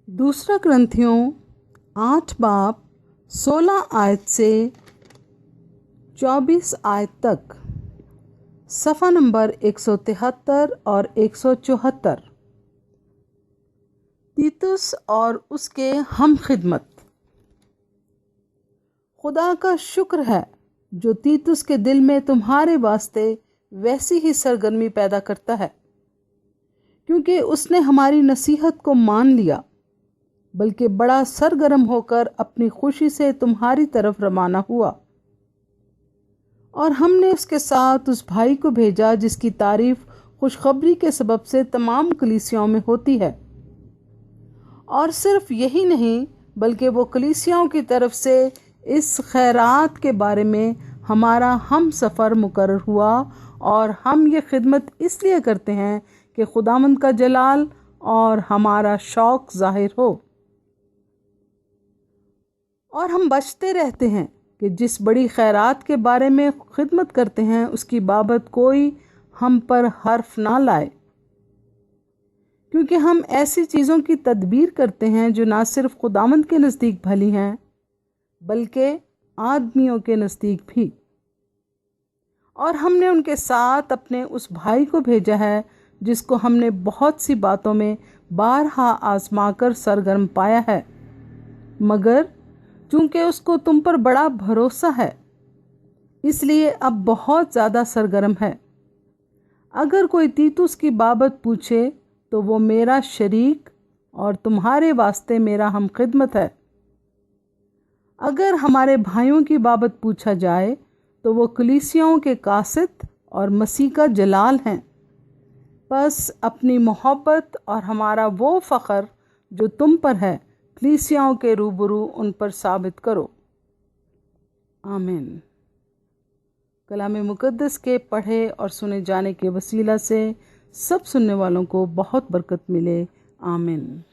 दूसरा ग्रंथियों 8 बाब 16 आयत से 24 आयत तक, सफ़ा नंबर 173 और 174। तीतुस और उसके हम खिदमत। खुदा का शुक्र है जो तीतुस के दिल में तुम्हारे वास्ते वैसी ही सरगर्मी पैदा करता है, क्योंकि उसने हमारी नसीहत को मान लिया, बल्कि बड़ा सरगर्म होकर अपनी खुशी से तुम्हारी तरफ रवाना हुआ। और हमने उसके साथ उस भाई को भेजा जिसकी तारीफ खुशखबरी के सबब से तमाम कलीसियाओं में होती है। और सिर्फ यही नहीं, बल्कि वो कलीसियाओं की तरफ से इस खैरात के बारे में हमारा हम सफ़र मुकर्रर हुआ। और हम ये खिदमत इसलिए करते हैं कि खुदावंद का जलाल और हमारा शौक़ ज़ाहिर हो। और हम बचते रहते हैं कि जिस बड़ी खैरात के बारे में खिदमत करते हैं उसकी बाबत कोई हम पर हर्फ ना लाए, क्योंकि हम ऐसी चीज़ों की तदबीर करते हैं जो ना सिर्फ खुदावंद के नज़दीक भली हैं, बल्कि आदमियों के नज़दीक भी। और हमने उनके साथ अपने उस भाई को भेजा है जिसको हमने बहुत सी बातों में बारहा आजमा कर सरगर्म पाया है, मगर चूंकि उसको तुम पर बड़ा भरोसा है, इसलिए अब बहुत ज़्यादा सरगर्म है। अगर कोई तीतुस की बाबत पूछे तो वो मेरा शरीक और तुम्हारे वास्ते मेरा हम खिदमत है। अगर हमारे भाइयों की बाबत पूछा जाए तो वो कलीसियाओं के कासिद और मसीह का जलाल हैं। बस अपनी मोहब्बत और हमारा वो फ़ख्र जो तुम पर है कलीसियाओं के रूबरू उन पर साबित करो। आमीन। कलाम मुक़द्दस के पढ़े और सुने जाने के वसीला से सब सुनने वालों को बहुत बरकत मिले। आमीन।